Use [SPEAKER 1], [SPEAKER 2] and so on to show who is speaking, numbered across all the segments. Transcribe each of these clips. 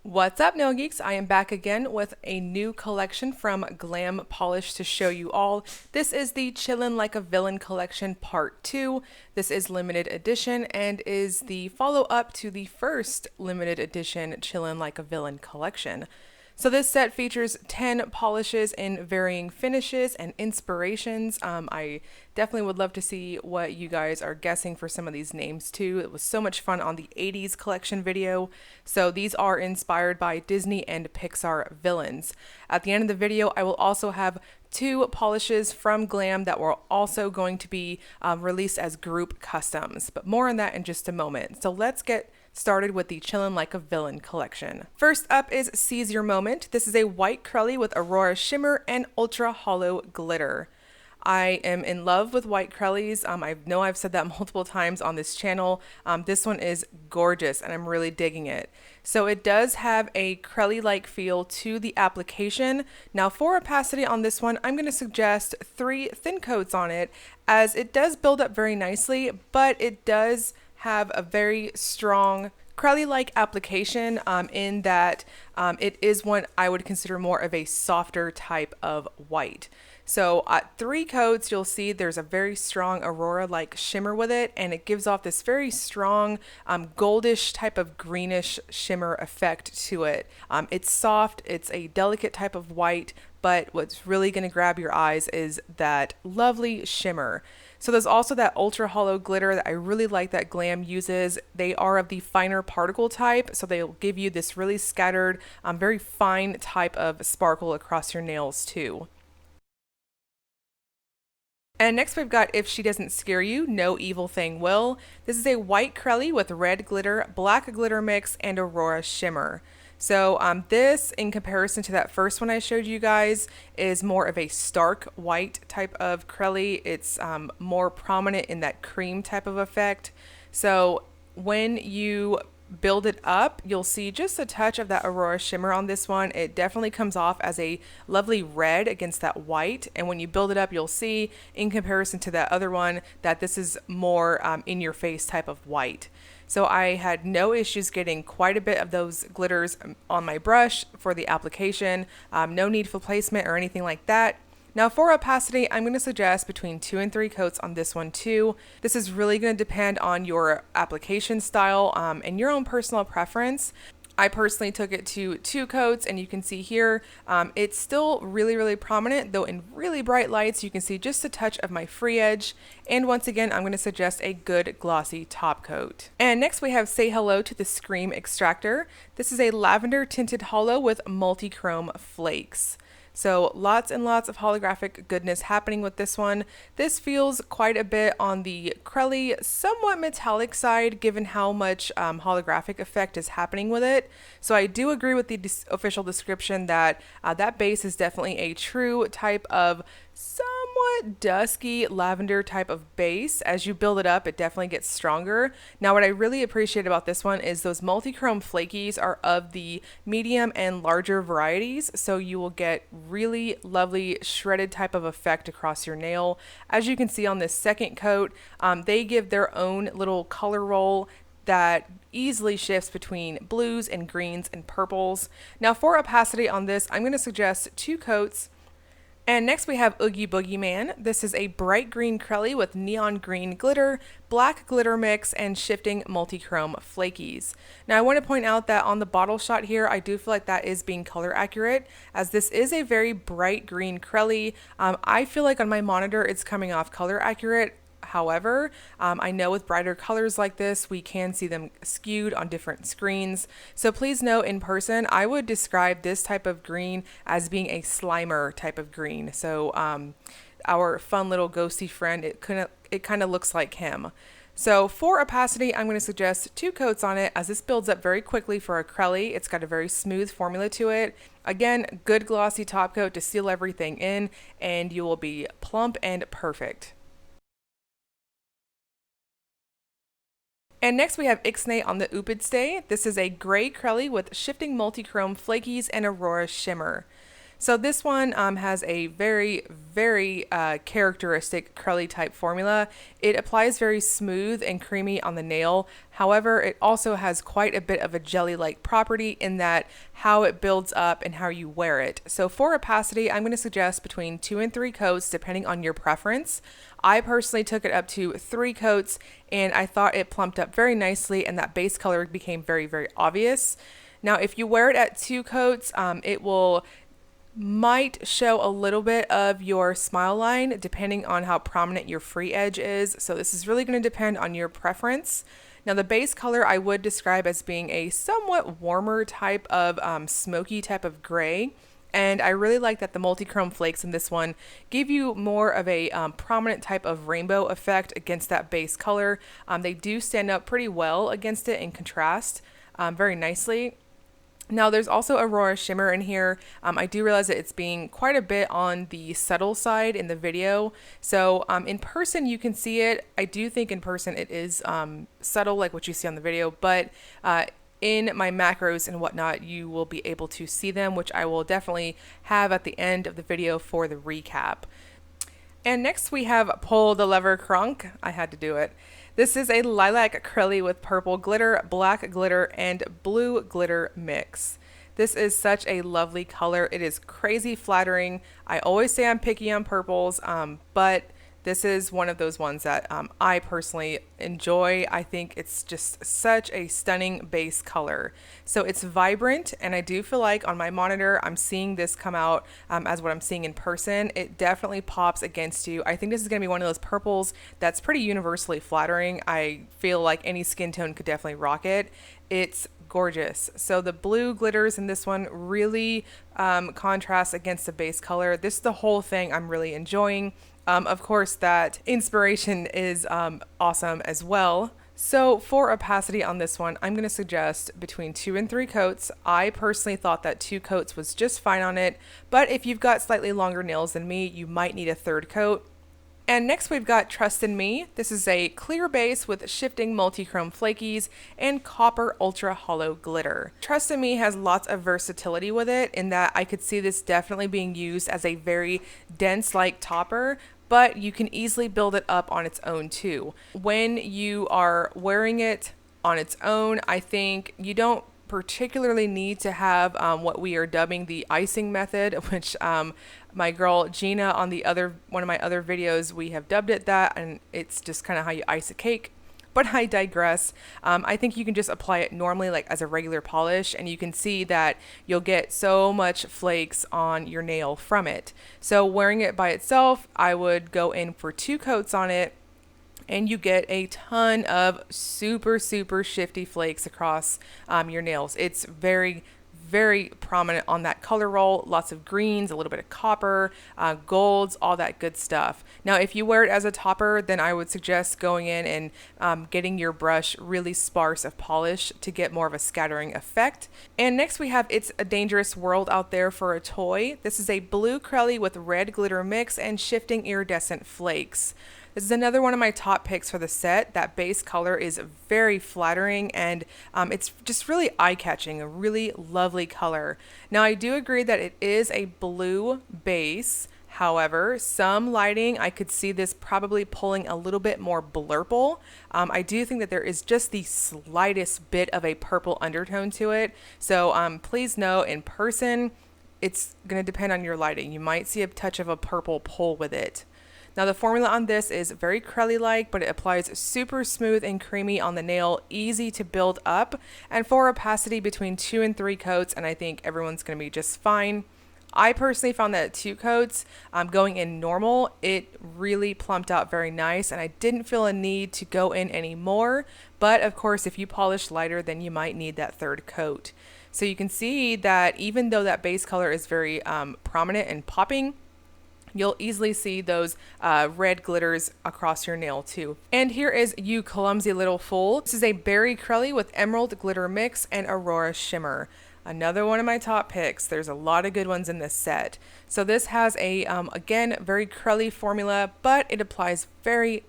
[SPEAKER 1] What's up, Nail Geeks? I am back again with a new collection from Glam Polish to show you all. This is the Chillin' Like a Villain collection part 2. This is limited edition and is the follow-up to the first limited edition Chillin' Like a Villain collection. So this set features 10 polishes in varying finishes and inspirations. I definitely would love to see what you guys are guessing for some of these names too. It was so much fun on the 80s collection video. So these are inspired by Disney and Pixar villains. At the end of the video, I will also have 2 polishes from Glam that were also going to be released as group customs, but more on that in just a moment. So let's get started with the Chillin' Like a Villain collection. First up is Seize Your Moment. This is a white Crelly with Aurora Shimmer and Ultra Hollow Glitter. I am in love with white Crellys. I know I've said that multiple times on this channel. This one is gorgeous and I'm really digging it. So it does have a Crelly-like feel to the application. Now for opacity on this one, I'm going to suggest 3 thin coats on it as it does build up very nicely, but it does have a very strong Crelly-like application in that it is one I would consider more of a softer type of white. So 3 coats, you'll see there's a very strong Aurora-like shimmer with it, and it gives off this very strong goldish type of greenish shimmer effect to it. It's soft, it's a delicate type of white, but what's really going to grab your eyes is that lovely shimmer. So there's also that ultra hollow glitter that I really like that Glam uses. They are of the finer particle type, so they'll give you this really scattered, very fine type of sparkle across your nails too. And next we've got If She Doesn't Scare You, No Evil Thing Will. This is a white Crelly with red glitter, black glitter mix, and Aurora shimmer. So this, in comparison to that first one I showed you guys, is more of a stark white type of Crelly. It's more prominent in that cream type of effect. So when you build it up, you'll see just a touch of that Aurora shimmer on this one. It definitely comes off as a lovely red against that white, and when you build it up, you'll see in comparison to that other one that this is more in your face type of white. So I had no issues getting quite a bit of those glitters on my brush for the application. No need for placement or anything like that. Now for opacity, I'm going to suggest between 2 and 3 coats on this one too. This is really going to depend on your application style and your own personal preference. I personally took it to 2 coats, and you can see here it's still really prominent, though in really bright lights you can see just a touch of my free edge. And once again, I'm going to suggest a good glossy top coat. And next we have Say Hello to the Scream Extractor. This is a lavender tinted hollow with multi-chrome flakes. So lots and lots of holographic goodness happening with this one. This feels quite a bit on the Crelly, somewhat metallic side given how much holographic effect is happening with it. So I do agree with the official description that that base is definitely a true type of somewhat dusky lavender type of base. As you build it up, it definitely gets stronger. Now what I really appreciate about this one is those multi-chrome flakies are of the medium and larger varieties, so you will get really lovely shredded type of effect across your nail. As you can see on this second coat, they give their own little color roll that easily shifts between blues and greens and purples. Now for opacity on this, I'm going to suggest 2 coats. And next we have Oogie Boogie Man. This is a bright green Crelly with neon green glitter, black glitter mix, and shifting multi-chrome flakies. Now I want to point out that on the bottle shot here, I do feel like that is being color accurate, as this is a very bright green Crelly. I feel like on my monitor it's coming off color accurate. However, I know with brighter colors like this, we can see them skewed on different screens. So please note, in person, I would describe this type of green as being a Slimer type of green. So our fun little ghosty friend, it kind of looks like him. So for opacity, I'm going to suggest 2 coats on it, as this builds up very quickly for a Crelly. It's got a very smooth formula to it. Again, good glossy top coat to seal everything in, and you will be plump and perfect. And next we have Ixnay on the Upid-Stay. This is a gray Crelly with shifting multi-chrome flakies and Aurora shimmer. So this one has a very characteristic curly type formula. It applies very smooth and creamy on the nail. However, it also has quite a bit of a jelly-like property in that how it builds up and how you wear it. So for opacity, I'm going to suggest between 2 and 3 coats depending on your preference. I personally took it up to 3 coats and I thought it plumped up very nicely and that base color became very obvious. Now, if you wear it at 2 coats, it might show a little bit of your smile line depending on how prominent your free edge is. So this is really going to depend on your preference. Now the base color I would describe as being a somewhat warmer type of smoky type of gray. And I really like that the multi-chrome flakes in this one give you more of a prominent type of rainbow effect against that base color. They do stand up pretty well against it in contrast very nicely. Now there's also Aurora Shimmer in here. I do realize that it's being quite a bit on the subtle side in the video. So in person you can see it. I do think in person it is subtle like what you see on the video, but in my macros and whatnot you will be able to see them, which I will definitely have at the end of the video for the recap. And next we have Pull the Lever Kronk. I had to do it. This is a lilac curly with purple glitter, black glitter, and blue glitter mix. This is such a lovely color. It is crazy flattering. I always say I'm picky on purples, but this is one of those ones that I personally enjoy. I think it's just such a stunning base color. So it's vibrant, and I do feel like on my monitor, I'm seeing this come out as what I'm seeing in person. It definitely pops against you. I think this is gonna be one of those purples that's pretty universally flattering. I feel like any skin tone could definitely rock it. It's gorgeous. So the blue glitters in this one really contrast against the base color. This is the whole thing I'm really enjoying. Of course, that inspiration is awesome as well. So for opacity on this one, I'm going to suggest between 2 and 3 coats. I personally thought that 2 coats was just fine on it, but if you've got slightly longer nails than me, you might need a 3rd coat. And next we've got Trust in Me. This is a clear base with shifting multi-chrome flakies and copper ultra hollow glitter. Trust in Me has lots of versatility with it in that I could see this definitely being used as a very dense like topper, but you can easily build it up on its own too. When you are wearing it on its own, I think you don't particularly need to have what we are dubbing the icing method, which my girl Gina on one of my other videos, we have dubbed it that, and it's just kind of how you ice a cake. But I digress. I think you can just apply it normally like as a regular polish, and you can see that you'll get so much flakes on your nail from it. So wearing it by itself, I would go in for 2 coats on it, and you get a ton of super shifty flakes across your nails. It's very prominent on that color roll. Lots of greens, a little bit of copper, golds, all that good stuff. Now, if you wear it as a topper, then I would suggest going in and getting your brush really sparse of polish to get more of a scattering effect. And next we have It's a Dangerous World Out There for a Toy. This is a blue crelly with red glitter mix and shifting iridescent flakes. This is another one of my top picks for the set. That base color is very flattering, and it's just really eye-catching, a really lovely color. Now, I do agree that it is a blue base. However, some lighting, I could see this probably pulling a little bit more blurple. I do think that there is just the slightest bit of a purple undertone to it. So please know, in person, it's going to depend on your lighting. You might see a touch of a purple pull with it. Now the formula on this is very crelly-like, but it applies super smooth and creamy on the nail, easy to build up, and for opacity between 2 and 3 coats, and I think everyone's going to be just fine. I personally found that at 2 coats, going in normal, it really plumped out very nice, and I didn't feel a need to go in any more, but of course if you polish lighter, then you might need that 3rd coat. So you can see that even though that base color is very prominent and popping, you'll easily see those red glitters across your nail too. And here is You Clumsy Little Fool. This is a berry crelly with emerald glitter mix and aurora shimmer. Another one of my top picks. There's a lot of good ones in this set. So this has a, again, very crelly formula, but it applies very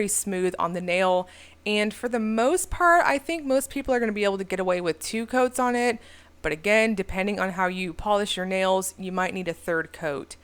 [SPEAKER 1] smooth on the nail. And for the most part, I think most people are going to be able to get away with 2 coats on it. But again, depending on how you polish your nails, you might need a third coat.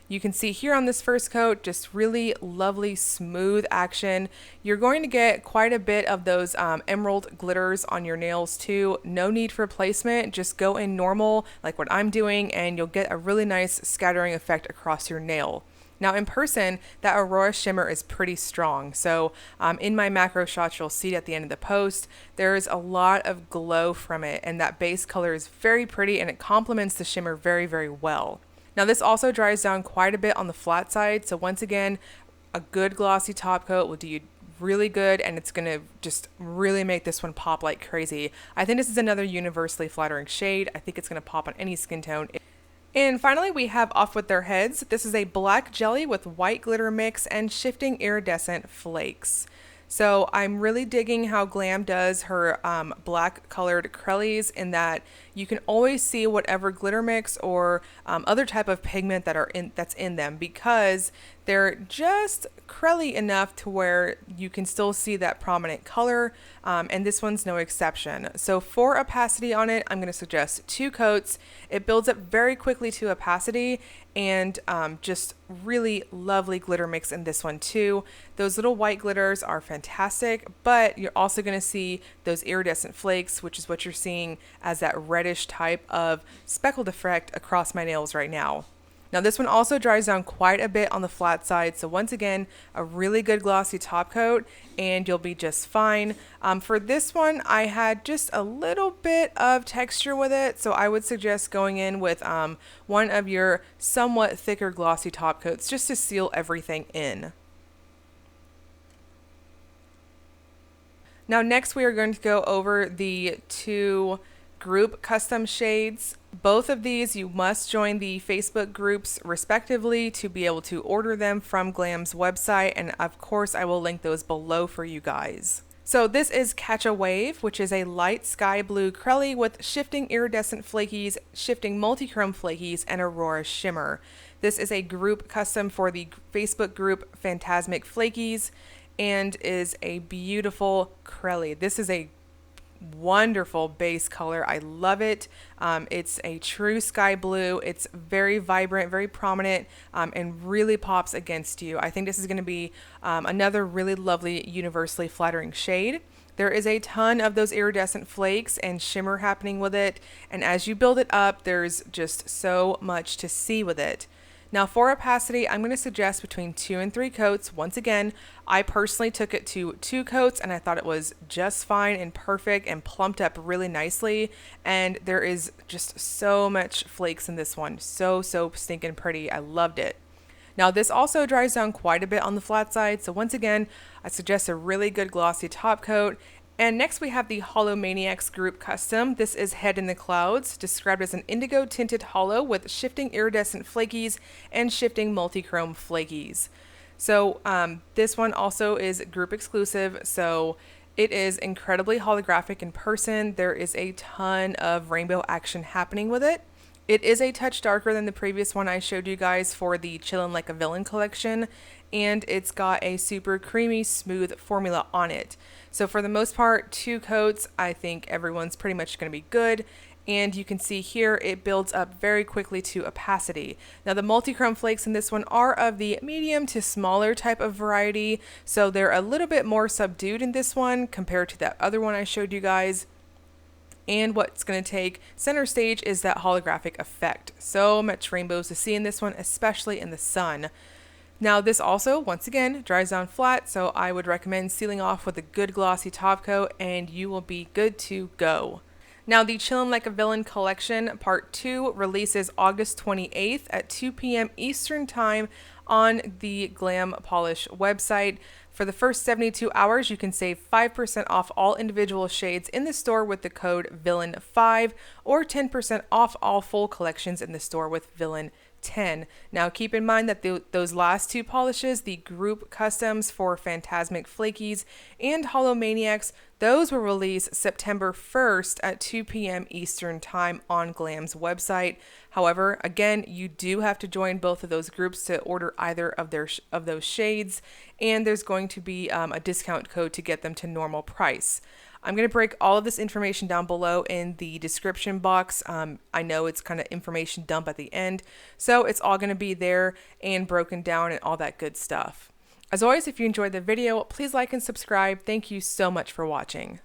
[SPEAKER 1] You can see here on this first coat, just really lovely, smooth action. You're going to get quite a bit of those emerald glitters on your nails too. No need for placement, just go in normal like what I'm doing and you'll get a really nice scattering effect across your nail. Now in person, that Aurora shimmer is pretty strong. So in my macro shots, you'll see it at the end of the post, there's a lot of glow from it and that base color is very pretty and it complements the shimmer very, very well. Now this also dries down quite a bit on the flat side. So once again, a good glossy top coat will do you really good and it's going to just really make this one pop like crazy. I think this is another universally flattering shade. I think it's going to pop on any skin tone. And finally, we have Off With Their Heads. This is a black jelly with white glitter mix and shifting iridescent flakes. So I'm really digging how Glam does her black colored Crellies in that you can always see whatever glitter mix or other type of pigment that's in them because they're just Crelly enough to where you can still see that prominent color, and this one's no exception. So for opacity on it, I'm going to suggest 2 coats. It builds up very quickly to opacity and just really lovely glitter mix in this one too. Those little white glitters are fantastic, but you're also going to see those iridescent flakes, which is what you're seeing as that reddish type of speckled effect across my nails right now. Now this one also dries down quite a bit on the flat side, so once again, a really good glossy top coat and you'll be just fine. For this one, I had just a little bit of texture with it, so I would suggest going in with one of your somewhat thicker glossy top coats just to seal everything in. Now next we are going to go over the 2 group custom shades. Both of these you must join the Facebook groups respectively to be able to order them from Glam's website, and of course I will link those below for you guys. So this is Catch a Wave, which is a light sky blue Crelly with shifting iridescent flakies, shifting multichrome flakies, and Aurora shimmer. This is a group custom for the Facebook group Fantasmic Flakies and is a beautiful Crelly. This is a wonderful base color. I love it. It's a true sky blue. It's very vibrant, very prominent, and really pops against you. I think this is going to be another really lovely, universally flattering shade. There is a ton of those iridescent flakes and shimmer happening with it, and as you build it up, there's just so much to see with it. Now for opacity, I'm going to suggest between 2 and 3 coats. Once again, I personally took it to 2 coats and I thought it was just fine and perfect and plumped up really nicely. And there is just so much flakes in this one. So stinking pretty. I loved it. Now this also dries down quite a bit on the flat side. So once again, I suggest a really good glossy top coat. And next we have the Hollow Maniacs Group Custom. This is Head in the Clouds, described as an indigo tinted hollow with shifting iridescent flakies and shifting multichrome flakies. So this one also is group exclusive, so it is incredibly holographic in person. There is a ton of rainbow action happening with it. It is a touch darker than the previous one I showed you guys for the Chillin' Like a Villain collection, and it's got a super creamy, smooth formula on it. So for the most part, 2 coats, I think everyone's pretty much going to be good. And you can see here, it builds up very quickly to opacity. Now the multichrome flakes in this one are of the medium to smaller type of variety, so they're a little bit more subdued in this one compared to that other one I showed you guys. And what's going to take center stage is that holographic effect. So much rainbows to see in this one, especially in the sun. Now this also, once again, dries down flat, so I would recommend sealing off with a good glossy top coat and you will be good to go. Now the Chillin' Like a Villain collection part 2 releases August 28th at 2 p.m. Eastern time on the Glam Polish website. For the first 72 hours, you can save 5% off all individual shades in the store with the code VILLAIN5 or 10% off all full collections in the store with VILLAIN10. Now keep in mind that those last 2 polishes, the group customs for Fantasmic Flakies and Hollow Maniacs, those will release September 1st at 2 p.m. Eastern time on Glam's website. However, again, you do have to join both of those groups to order either of those shades, and there's going to be a discount code to get them to normal price. I'm going to break all of this information down below in the description box. I know it's kind of information dump at the end, so it's all going to be there and broken down and all that good stuff. As always, if you enjoyed the video, please like and subscribe. Thank you so much for watching.